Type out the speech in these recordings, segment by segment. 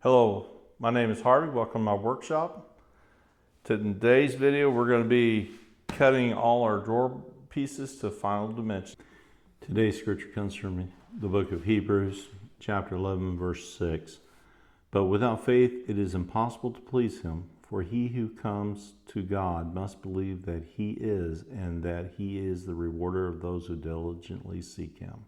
Hello, my name is Harvey. Welcome to my workshop. Today's video, we're going to be cutting all our drawer pieces to final dimension. Today's scripture comes from the book of Hebrews, chapter 11, verse 6. But without faith, it is impossible to please him, for he who comes to God must believe that he is, and that he is the rewarder of those who diligently seek him.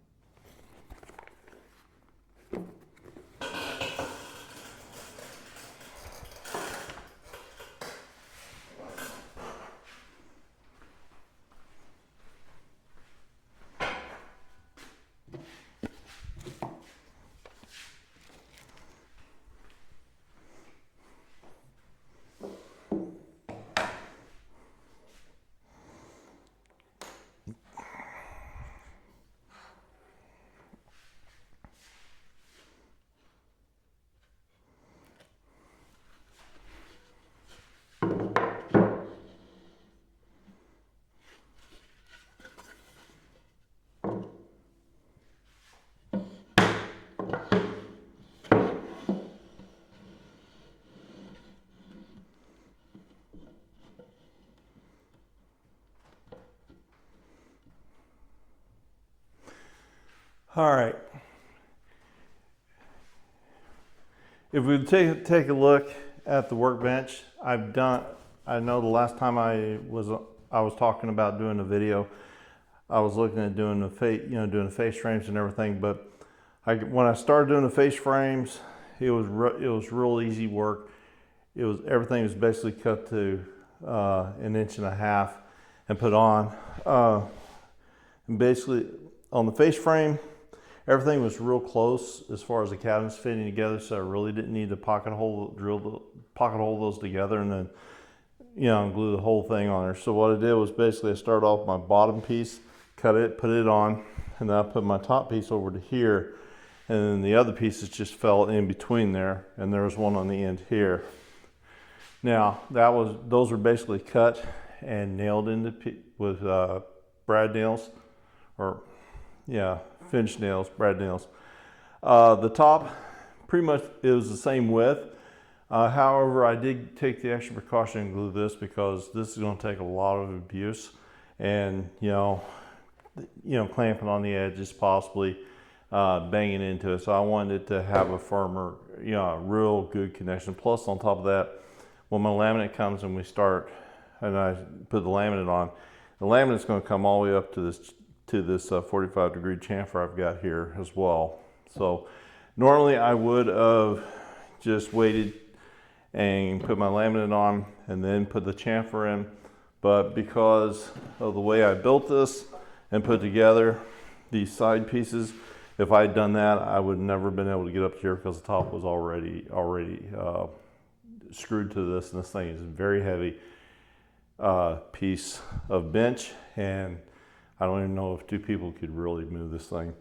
All right. If we take a look at the workbench, I know the last time I was talking about doing a video, I was looking at doing the face frames and everything. But when I started doing the face frames, it was real easy work. Everything was basically cut to 1.5 inches and put on. And basically on the face frame, everything was real close as far as the cabinets fitting together, so I really didn't need to drill the pocket hole those together and then, glue the whole thing on there. So what I did was basically I started off my bottom piece, cut it, put it on, and then I put my top piece over to here, and then the other pieces just fell in between there, and there was one on the end here. Now those were basically cut and nailed with brad nails, finished nails, brad nails. The top, pretty much it was the same width. However, I did take the extra precaution and glue this because this is going to take a lot of abuse, and clamping on the edges, possibly banging into it. So I wanted it to have a firmer, real good connection. Plus, on top of that, when my laminate comes and we start, and I put the laminate on, the laminate's going to come all the way up to this 45-degree chamfer I've got here as well. So normally I would have just waited and put my laminate on and then put the chamfer in, but because of the way I built this and put together these side pieces, if I had done that, I would never have been able to get up here because the top was already screwed to this, and this thing is a very heavy piece of bench, and I don't even know if two people could really move this thing.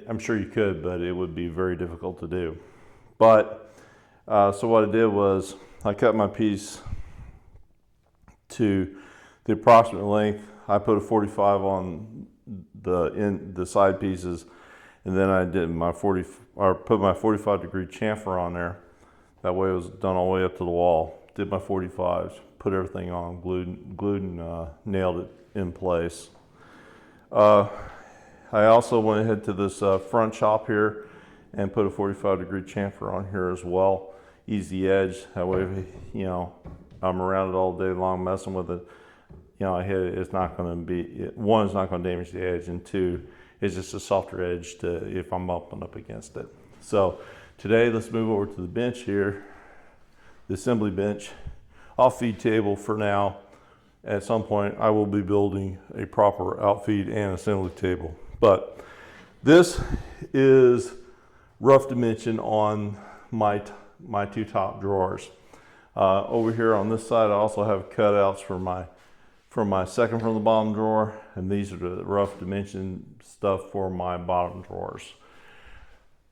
I'm sure you could, but it would be very difficult to do. But, so what I did was I cut my piece to the approximate length. I put a 45 on the side pieces, and then I did put my 45-degree chamfer on there. That way it was done all the way up to the wall. Did my 45s, put everything on, glued and nailed it in place. I also went ahead to this front chop here and put a 45-degree chamfer on here as well. Ease the edge. That way, I'm around it all day long messing with it. I hit it. It's not going to be, one, it's not going to damage the edge, and two, it's just a softer edge if I'm bumping up against it. So today, let's move over to the bench here, the assembly bench. Off-feed table for now. At some point, I will be building a proper outfeed and assembly table. But this is rough dimension on my two top drawers. Over here on this side, I also have cutouts for my second from the bottom drawer, and these are the rough dimension stuff for my bottom drawers.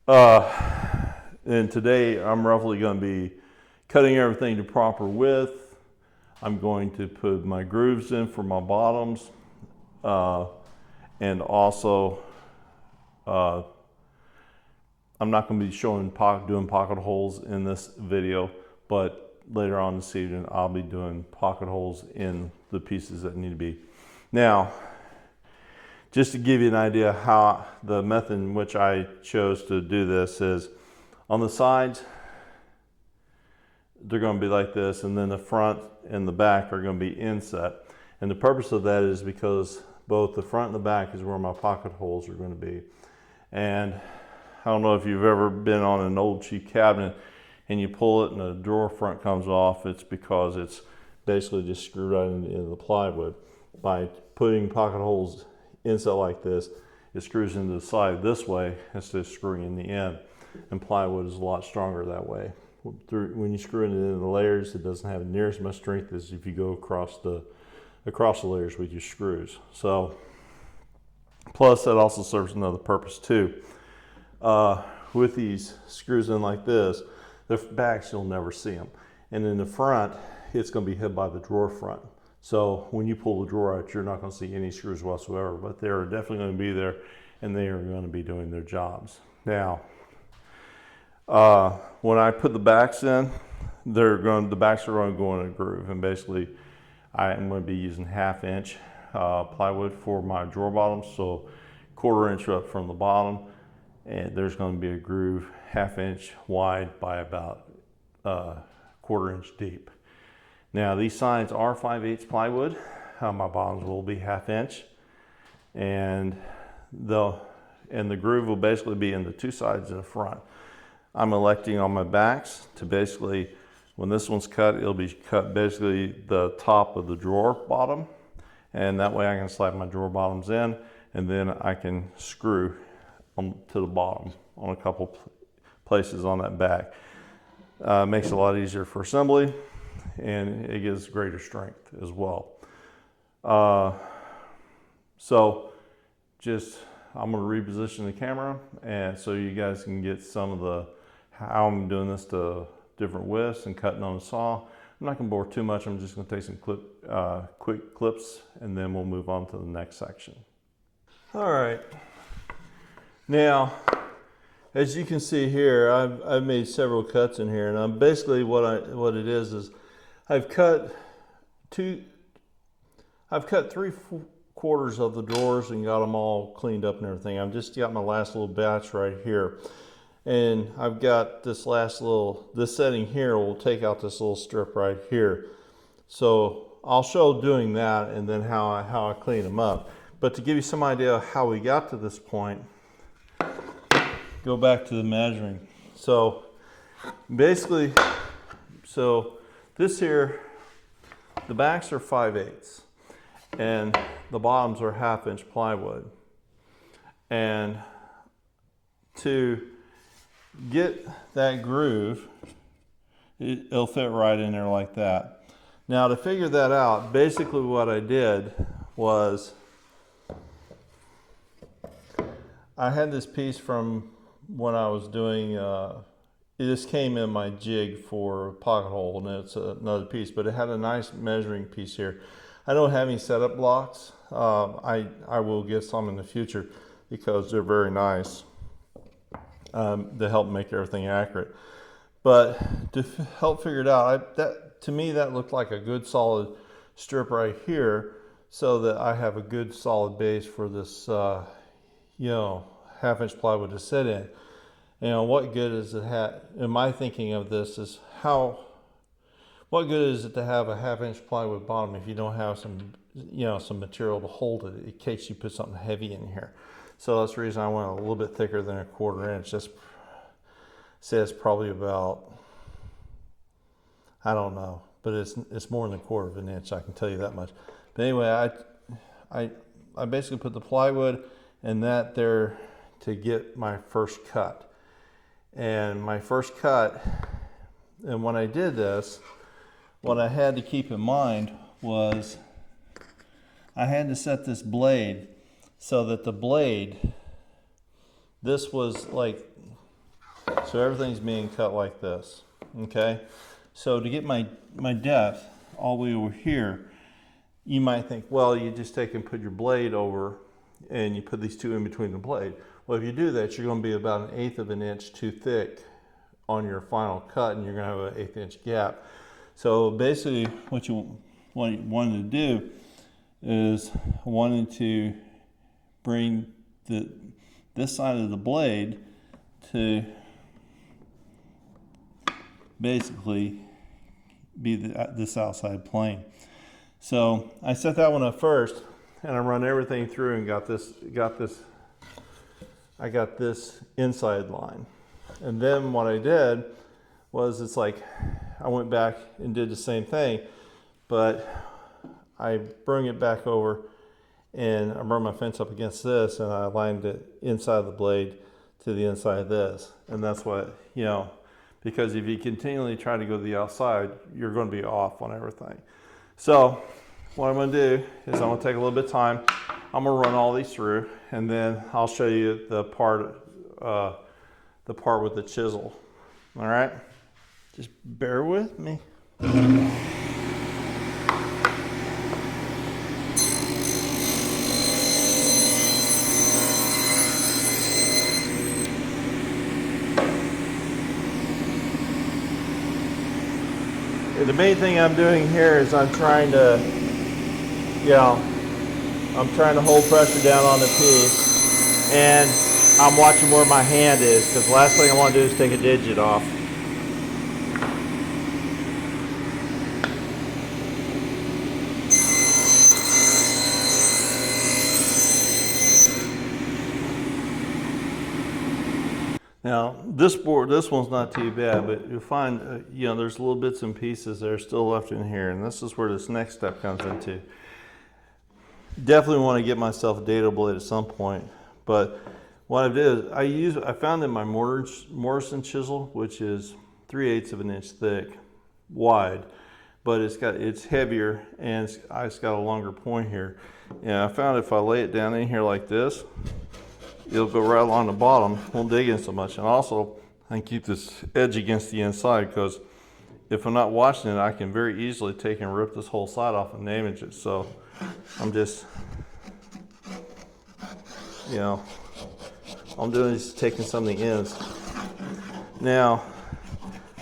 And today, I'm roughly going to be cutting everything to proper width. I'm going to put my grooves in for my bottoms, and also I'm not going to be showing doing pocket holes in this video, but later on this evening I'll be doing pocket holes in the pieces that need to be. Now, just to give you an idea how the method in which I chose to do this is, on the sides they're going to be like this, and then the front and the back are going to be inset. And the purpose of that is because both the front and the back is where my pocket holes are going to be. And I don't know if you've ever been on an old cheap cabinet and you pull it and the drawer front comes off. It's because it's basically just screwed right into the plywood. By putting pocket holes inset like this, it screws into the side this way instead of screwing in the end. And plywood is a lot stronger that way. When you screw it into the layers, it doesn't have near as much strength as if you go across the layers with your screws. So, plus that also serves another purpose too. With these screws in like this, the backs you'll never see them, and in the front it's going to be hid by the drawer front. So when you pull the drawer out, you're not going to see any screws whatsoever, but they're definitely going to be there, and they are going to be doing their jobs. Now, when I put the backs in, the backs are going to go in a groove, and basically I am going to be using 1/2 inch plywood for my drawer bottoms, so 1/4 inch up from the bottom, and there's going to be a groove 1/2 inch wide by about 1/4 inch deep. Now these sides are 5/8 plywood. My bottoms will be 1/2 inch, and the groove will basically be in the two sides and the front. I'm electing on my backs to basically, when this one's cut, it'll be cut basically the top of the drawer bottom, and that way I can slide my drawer bottoms in, and then I can screw to the bottom on a couple places on that back. Makes it a lot easier for assembly, and it gives greater strength as well. So just, I'm going to reposition the camera, and so you guys can get some of how I'm doing this to different widths and cutting on the saw. I'm not going to bore too much. I'm just going to take some quick clips, and then we'll move on to the next section. All right. Now, as you can see here, I've made several cuts in here, and I'm basically what it is I've cut 3/4 of the drawers and got them all cleaned up and everything. I've just got my last little batch right here. And I've got this setting here will take out this little strip right here. So I'll show doing that and then how I clean them up. But to give you some idea of how we got to this point, go back to the measuring. So basically, this here, the backs are 5/8 and the bottoms are 1/2 inch plywood. And to get that groove, it'll fit right in there like that. Now to figure that out, basically what I did was I had this piece from when I was doing, this came in my jig for pocket hole, and it's another piece, but it had a nice measuring piece here. I don't have any setup blocks. I will get some in the future because they're very nice. To help make everything accurate. But to help figure it out, to me that looked like a good solid strip right here, so that I have a good solid base for this 1/2 inch plywood to sit in. What good is it in my thinking of this is what good is it to have a 1/2 inch plywood bottom if you don't have some material to hold it in case you put something heavy in here. So that's the reason I went a little bit thicker than 1/4 inch. This says probably about, I don't know, but it's more than 1/4 inch, I can tell you that much. But anyway, I basically put the plywood and that there to get my first cut. And my first cut, and when I did this, what I had to keep in mind was I had to set this blade so that the blade, this was like, so everything's being cut like this, okay? So to get my depth all the way over here, you might think, well, you just take and put your blade over and you put these two in between the blade. Well, if you do that, you're going to be about 1/8 of an inch too thick on your final cut, and you're going to have an 1/8 inch gap. So basically what you wanted to do is wanted to bring this side of the blade to basically be this outside plane. So I set that one up first, and I run everything through and I got this inside line. And then what I did was, it's like I went back and did the same thing, but I bring it back over and I run my fence up against this, and I lined it inside the blade to the inside of this. And that's what, you know, because if you continually try to go to the outside, you're going to be off on everything. So what I'm going to do is I'm going to take a little bit of time. I'm going to run all these through, and then I'll show you the part with the chisel. All right, just bear with me. The main thing I'm doing here is I'm trying to, I'm trying to hold pressure down on the piece, and I'm watching where my hand is, because the last thing I want to do is take a digit off. Now, this one's not too bad, but you'll find, there's little bits and pieces that are still left in here, and this is where this next step comes into. Definitely want to get myself a dado blade at some point, but what I did is I found that my Morrison chisel, which is 3/8 of an inch thick, wide, but it's heavier, and it's got a longer point here. And I found if I lay it down in here like this, it'll go right along the bottom, won't dig in so much. And also, I can keep this edge against the inside, because if I'm not watching it, I can very easily take and rip this whole side off and damage it. So I'm just, I'm doing is taking some of the ends. Now,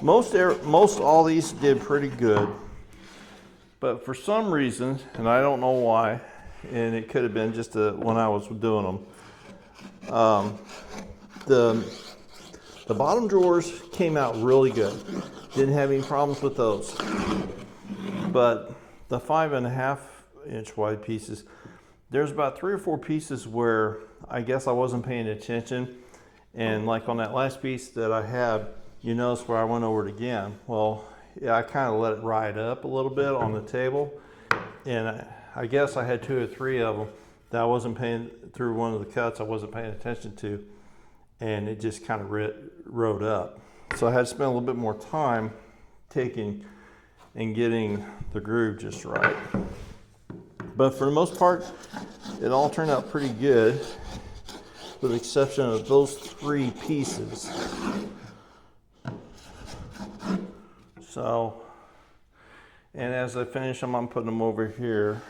most all these did pretty good, but for some reason, and I don't know why, and it could have been just when I was doing them, the bottom drawers came out really good. Didn't have any problems with those. But the 5.5 inch wide pieces, there's about 3 or 4 pieces where I guess I wasn't paying attention. And like on that last piece that I had, you notice where I went over it again. Well, yeah, I kind of let it ride up a little bit on the table. And I guess I had 2 or 3 of them that I wasn't paying, through one of the cuts I wasn't paying attention to, and it just kind of rode up. So I had to spend a little bit more time taking and getting the groove just right. But for the most part, it all turned out pretty good, with the exception of those 3 pieces. So, and as I finish them, I'm putting them over here.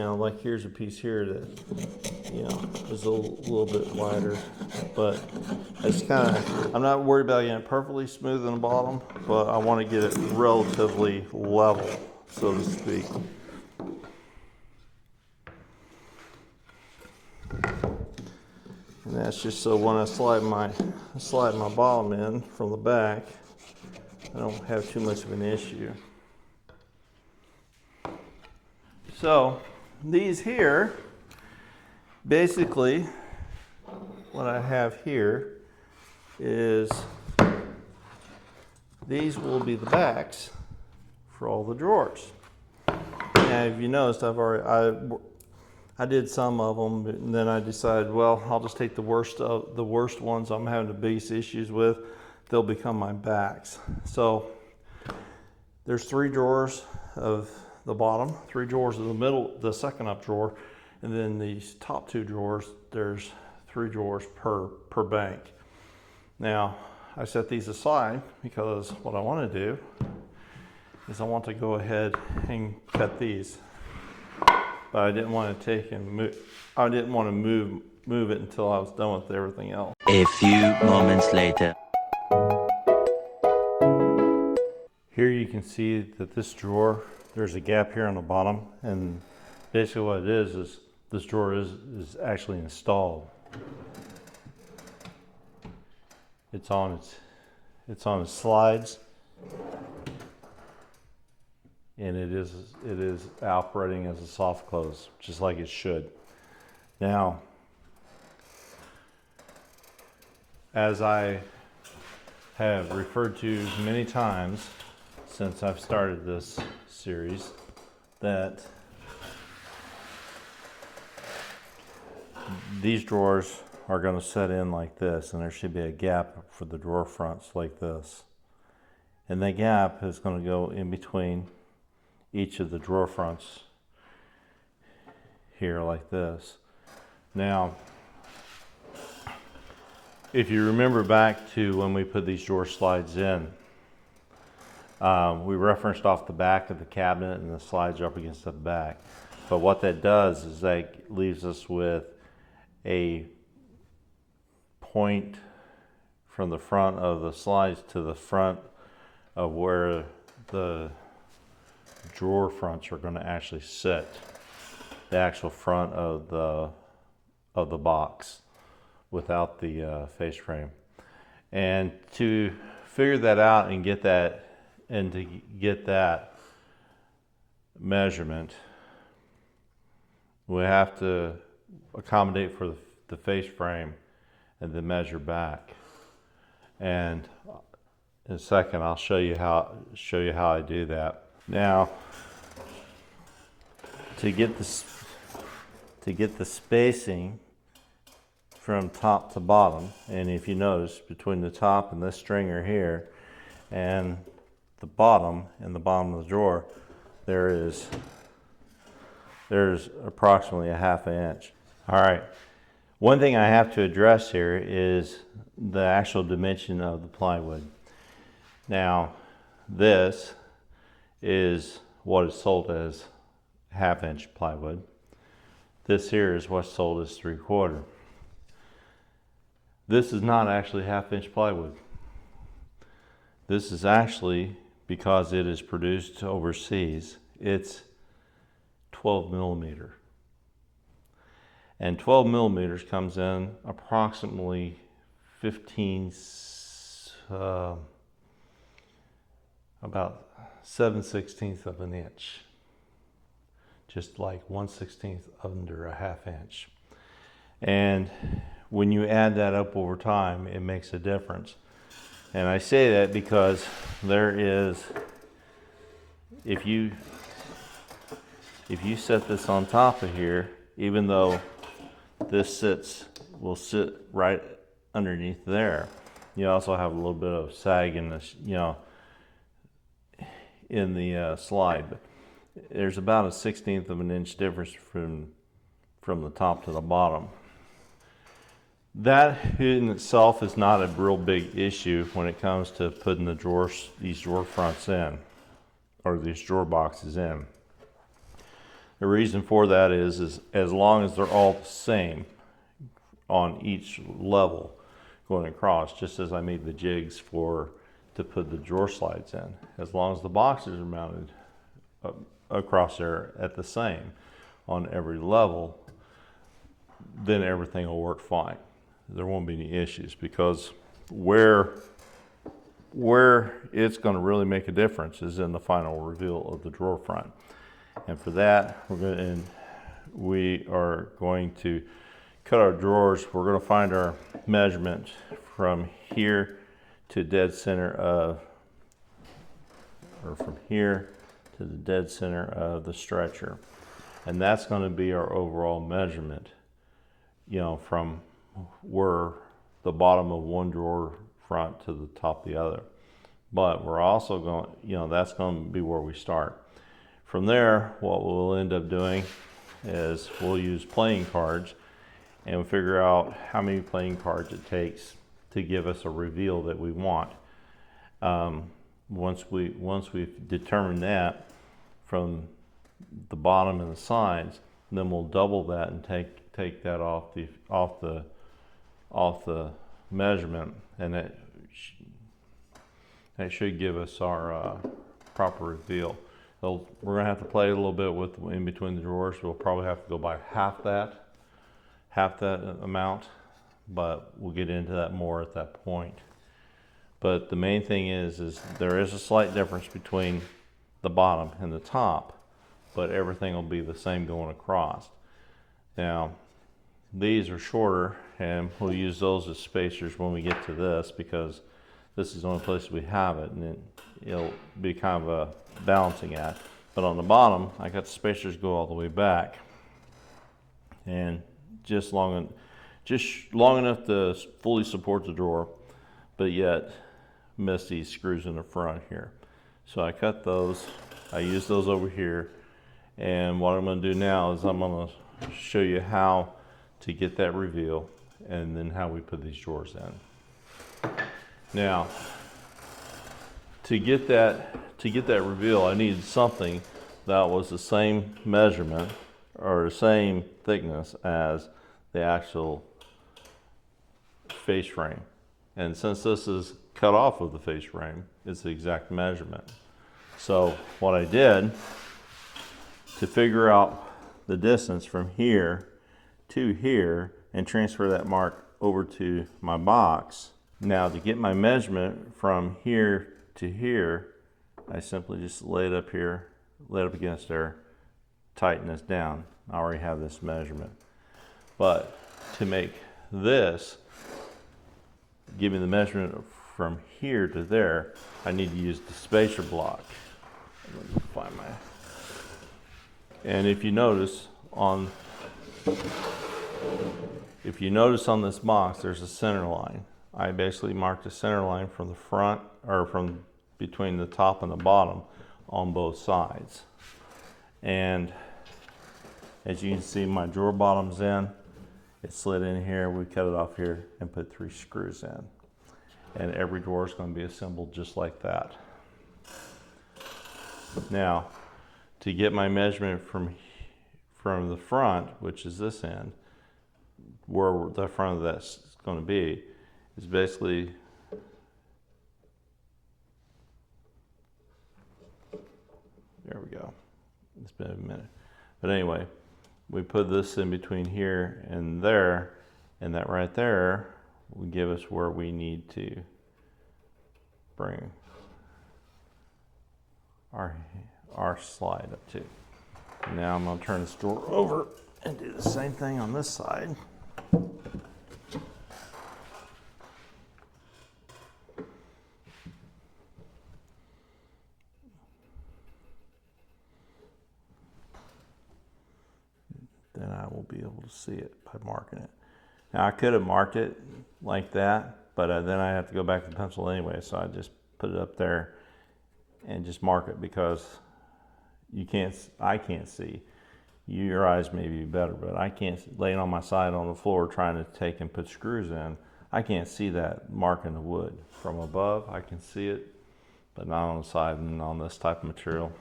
Like here's a piece here that, is a little bit wider, but it's I'm not worried about getting it perfectly smooth in the bottom, but I want to get it relatively level, so to speak. And that's just so when I slide my bottom in from the back, I don't have too much of an issue. So these here, basically what I have here is, these will be the backs for all the drawers. And if you noticed, I did some of them, and then I decided, well, I'll just take the worst ones I'm having the biggest issues with. They'll become my backs. So there's 3 drawers of the bottom, 3 drawers in the middle, the second up drawer, and then these top 2 drawers, there's 3 drawers per bank. Now, I set these aside because what I want to do is I want to go ahead and cut these, but I didn't want to take and move. I didn't want to move it until I was done with everything else. A few moments later. Here you can see that this drawer, there's a gap here on the bottom, and basically what it is this drawer is actually installed. It's on its slides, and it is operating as a soft close, just like it should. Now, as I have referred to many times since I've started this series, that these drawers are going to set in like this, and there should be a gap for the drawer fronts like this. And that gap is going to go in between each of the drawer fronts here like this. Now, if you remember back to when we put these drawer slides in, we referenced off the back of the cabinet and the slides are up against the back. But what that does is that leaves us with a point from the front of the slides to the front of where the drawer fronts are going to actually sit, the actual front of the box without the face frame. And to figure that out and get that measurement, we have to accommodate for the face frame and then measure back. And in a second I'll show you how I do that. Now, to get the spacing from top to bottom, and if you notice between the top and this stringer here and the bottom of the drawer, there's approximately a ½ inch. All right, one thing I have to address here is the actual dimension of the plywood. Now, this is what is sold as ½ inch plywood. This here is what's sold as 3/4. This is not actually ½ inch plywood. This is actually, because it is produced overseas, it's 12 millimeter. And 12 millimeters comes in approximately about 7/16 of an inch. Just like 1/16 under a ½ inch. And when you add that up over time, it makes a difference. And I say that because there is, if you set this on top of here, even though this will sit right underneath there, you also have a little bit of sag in this, in the slide. But there's about a 1/16 of an inch difference from the top to the bottom. That in itself is not a real big issue when it comes to putting these drawer fronts in, or these drawer boxes in. The reason for that is as long as they're all the same on each level going across, just as I made the jigs to put the drawer slides in. As long as the boxes are mounted across there at the same on every level, then everything will work fine. There won't be any issues, because where it's going to really make a difference is in the final reveal of the drawer front. And for that, we are going to cut our drawers. We're going to find our measurement from here to dead center of, or from here to the dead center of the stretcher. And that's going to be our overall measurement, from where the bottom of one drawer front to the top of the other. But we're also going, that's going to be where we start. From there, what we'll end up doing is we'll use playing cards and we'll figure out how many playing cards it takes to give us a reveal that we want. once we've determined that from the bottom and the sides, then we'll double that and take that off the measurement, and that should give us our proper reveal. So we're gonna have to play a little bit with in between the drawers. We'll probably have to go by half that amount, but we'll get into that more at that point. But the main thing is there is a slight difference between the bottom and the top, but everything will be the same going across. Now, these are shorter, and we'll use those as spacers when we get to this, because this is the only place we have it, and it'll be kind of a balancing act. But on the bottom, I got the spacers go all the way back, and just long enough to fully support the drawer, but yet miss these screws in the front here. So I cut those, I use those over here, and what I'm going to do now is I'm going to show you how to get that reveal, and then how we put these drawers in. Now, to get that reveal, I needed something that was the same measurement or the same thickness as the actual face frame. And since this is cut off of the face frame, it's the exact measurement. So what I did to figure out the distance from here to here and transfer that mark over to my box. Now, to get my measurement from here to here, I simply just lay it up here, lay it up against there, tighten this down. I already have this measurement. But to make this, give me the measurement from here to there, I need to use the spacer block. Let me find my... And if you notice on this box, there's a center line. I basically marked a center line from the front, or from between the top and the bottom on both sides. And as you can see, my drawer bottom's in. It slid in here, we cut it off here and put 3 screws in. And every drawer is going to be assembled just like that. Now, to get my measurement from the front, which is this end, where the front of that's going to be, is basically there we go. It's been a minute. But anyway, we put this in between here and there, and that right there will give us where we need to bring our slide up to. Now I'm going to turn this drawer over and do the same thing on this side. Then I will be able to see it by marking it. Now I could have marked it like that, but then I have to go back to the pencil anyway, so I just put it up there and just mark it, because I can't see. Your eyes may be better, but I can't, laying on my side on the floor trying to take and put screws in, I can't see that mark in the wood. From above, I can see it, but not on the side and on this type of material.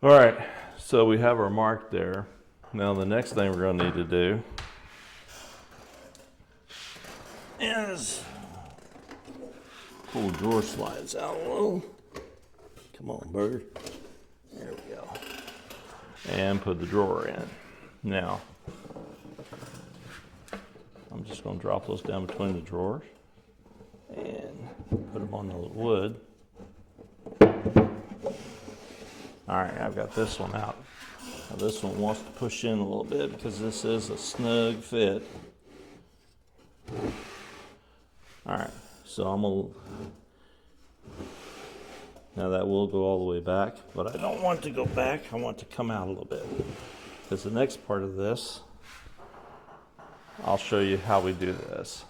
All right, so we have our mark there. Now the next thing we're going to need to do is pull the drawer slides out a little. Come on, bird. There we go. And put the drawer in. Now, I'm just going to drop those down between the drawers and put them on the wood. All right, I've got this one out. Now this one wants to push in a little bit because this is a snug fit. All right, so I'm gonna, now that will go all the way back, but I don't want it to go back. I want it to come out a little bit, because the next part of this, I'll show you how we do this.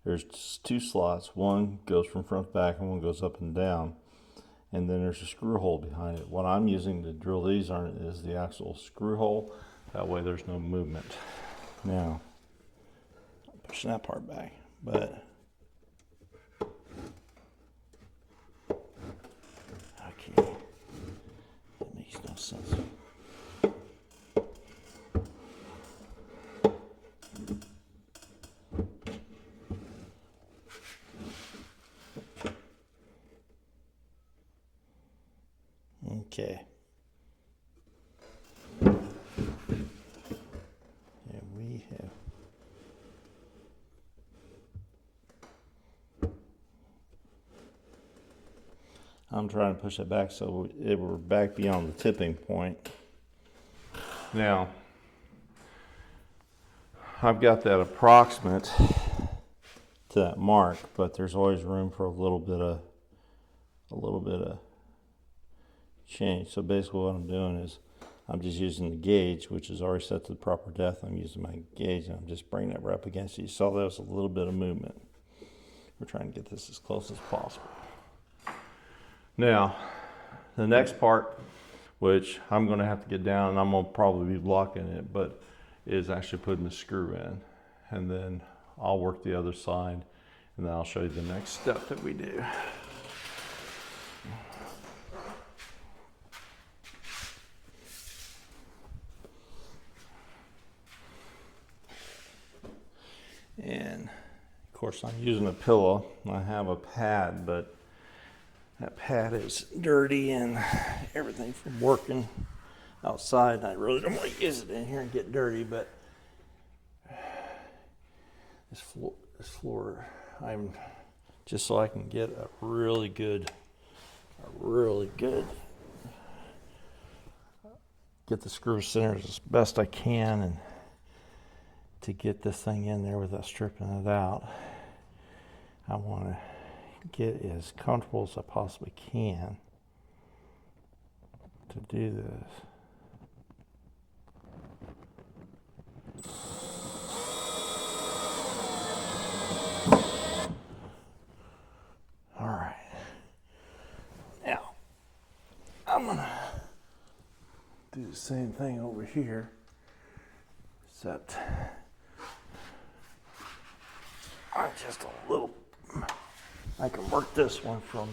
There's 2 slots. One goes from front to back and one goes up and down. And then there's a screw hole behind it. What I'm using to drill these on is the actual screw hole. That way there's no movement. Now, I'm pushing that part back, but I'm trying to push it back so we're back beyond the tipping point. Now, I've got that approximate to that mark, but there's always room for a little bit of change. So basically what I'm doing is I'm just using the gauge, which is already set to the proper depth. I'm using my gauge and I'm just bringing it right up against it. You saw there was a little bit of movement. We're trying to get this as close as possible. Now, the next part, which I'm going to have to get down and I'm going to probably be blocking it, but is actually putting the screw in. And then I'll work the other side and then I'll show you the next step that we do. And of course I'm using a pillow. I have a pad, but that pad is dirty and everything from working outside. I really don't want to use it in here and get dirty, but this floor, I'm just so I can get a really good, get the screw centered as best I can, and to get this thing in there without stripping it out. I want to get as comfortable as I possibly can to do this. All right. Now, I'm going to do the same thing over here, except I just a little, I can work this one from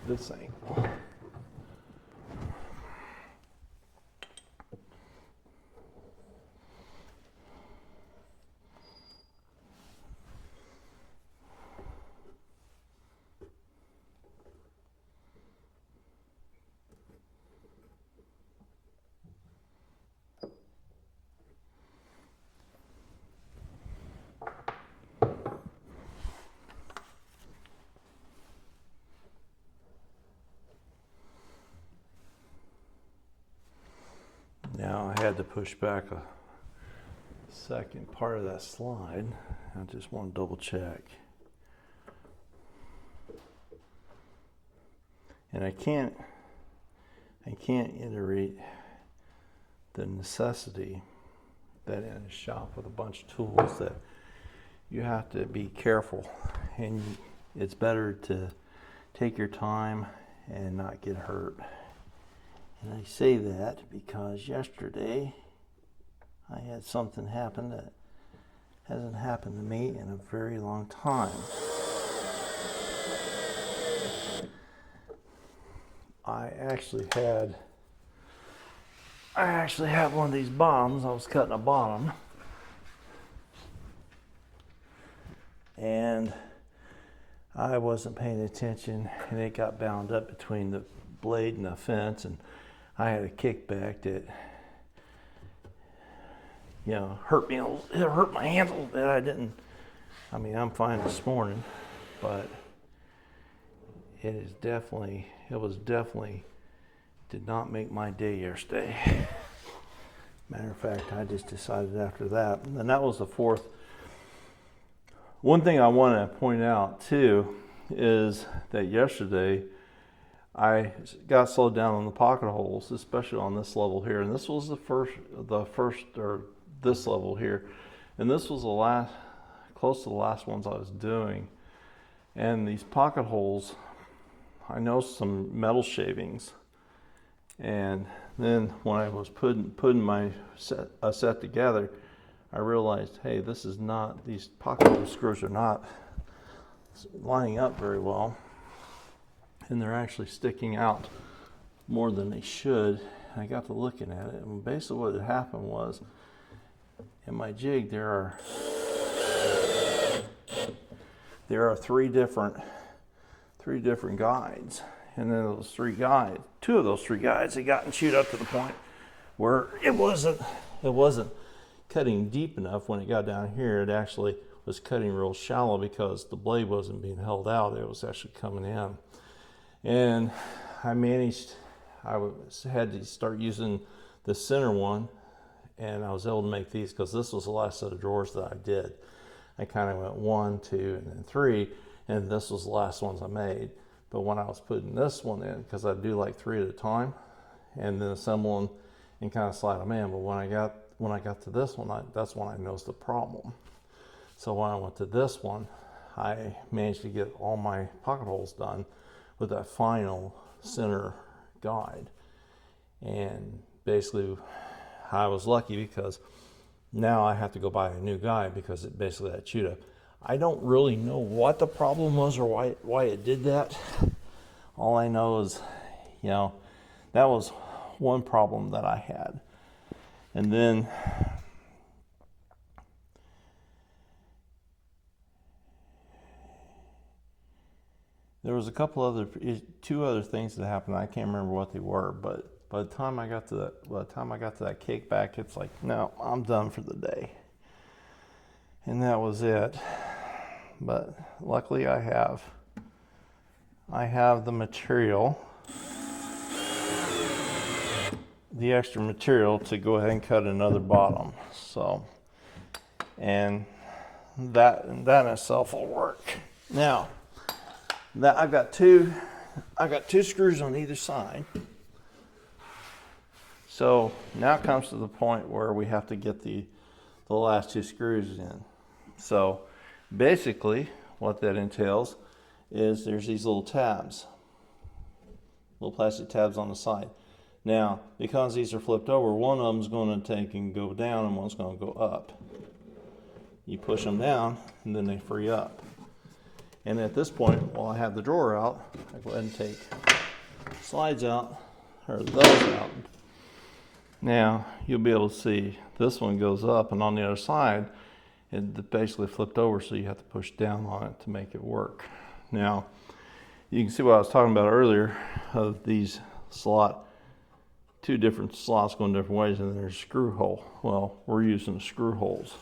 this angle. Now I had to push back a second part of that slide. I just want to double check. And I can't iterate the necessity that in a shop with a bunch of tools that you have to be careful, and it's better to take your time and not get hurt. And I say that because yesterday I had something happen that hasn't happened to me in a very long time. I actually had one of these bottoms. I was cutting a bottom, and I wasn't paying attention, and it got bound up between the blade and the fence, and I had a kickback that, hurt me. It hurt my hands a little bit. I'm fine this morning, but it did not make my day yesterday. Matter of fact, I just decided after that, and that was the fourth. One thing I want to point out too is that yesterday I got slowed down on the pocket holes, especially on this level here. And this was this level here. And this was close to the last ones I was doing. And these pocket holes, I noticed some metal shavings. And then when I was putting my set together, I realized, hey, these pocket hole screws are not lining up very well. And they're actually sticking out more than they should. And I got to looking at it, and basically what had happened was, in my jig there are three different guides, and then two of those three guides had gotten chewed up to the point where it wasn't cutting deep enough. When it got down here, it actually was cutting real shallow because the blade wasn't being held out. It was actually coming in. And I managed, had to start using the center one, and I was able to make these because this was the last set of drawers that I did. I kind of went 1, 2, and then 3, and this was the last ones I made. But when I was putting this one in, because I do like 3 at a time, and then assemble them and kind of slide them in. But when I got to this one, that's when I noticed the problem. So when I went to this one, I managed to get all my pocket holes done with that final center guide. And basically, I was lucky because now I have to go buy a new guide because it basically that chewed up. I don't really know what the problem was or why it did that. All I know is, that was one problem that I had. And then there was two other things that happened. I can't remember what they were, but by the time I got to that cake back, it's like, no, I'm done for the day. And that was it. But luckily I have the material, the extra material to go ahead and cut another bottom. So, and that in itself will work. Now, that I've got two screws on either side. So now it comes to the point where we have to get the last 2 screws in. So basically what that entails is there's these little tabs, little plastic tabs on the side. Now, because these are flipped over, one of them is going to take and go down and one's going to go up. You push them down and then they free up. And at this point, while I have the drawer out, I go ahead and take slides out, or those out. Now, you'll be able to see this one goes up, and on the other side, it basically flipped over, so you have to push down on it to make it work. Now, you can see what I was talking about earlier of these two different slots going different ways, and there's a screw hole. Well, we're using screw holes.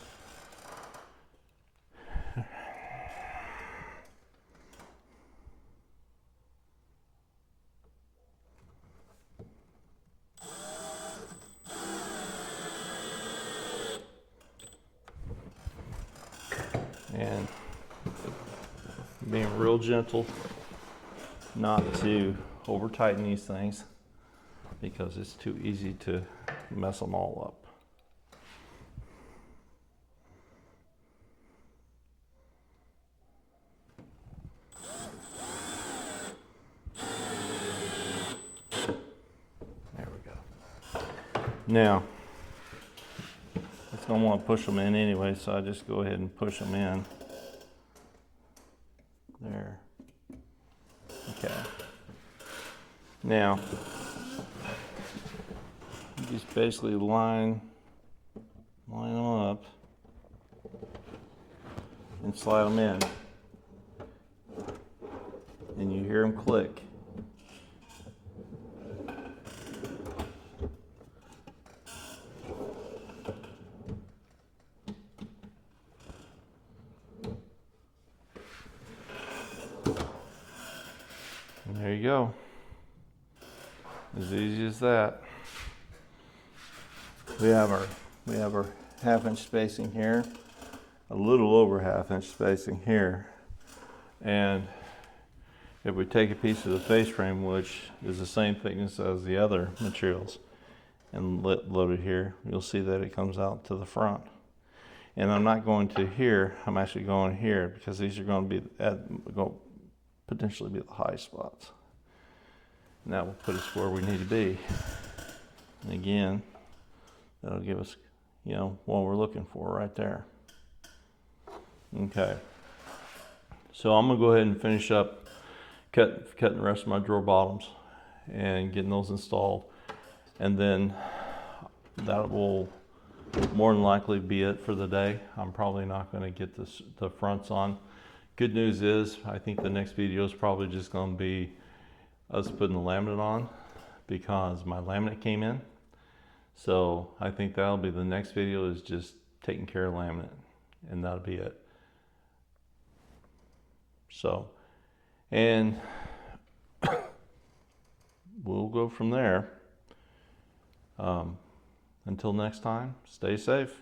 And being real gentle not to over tighten these things because it's too easy to mess them all up. There we go. Now, it's going to want to push them in anyway, so I just go ahead and push them in. There. Okay. Now, you just basically line them up and slide them in. And you hear them click. And there you go. As easy as that. We have our half-inch spacing here, a little over half-inch spacing here, and if we take a piece of the face frame, which is the same thickness as the other materials, and load it here, you'll see that it comes out to the front. And I'm not going to here, I'm actually going here because these are going to be potentially be the high spots. And that will put us where we need to be. And again, that'll give us, what we're looking for right there. Okay. So I'm going to go ahead and finish up cutting the rest of my drawer bottoms and getting those installed. And then that will more than likely be it for the day. I'm probably not going to get the fronts on. Good news is, I think the next video is probably just going to be us putting the laminate on because my laminate came in. So I think that'll be the next video, is just taking care of laminate, and that'll be it. So, and we'll go from there. Until next time, stay safe.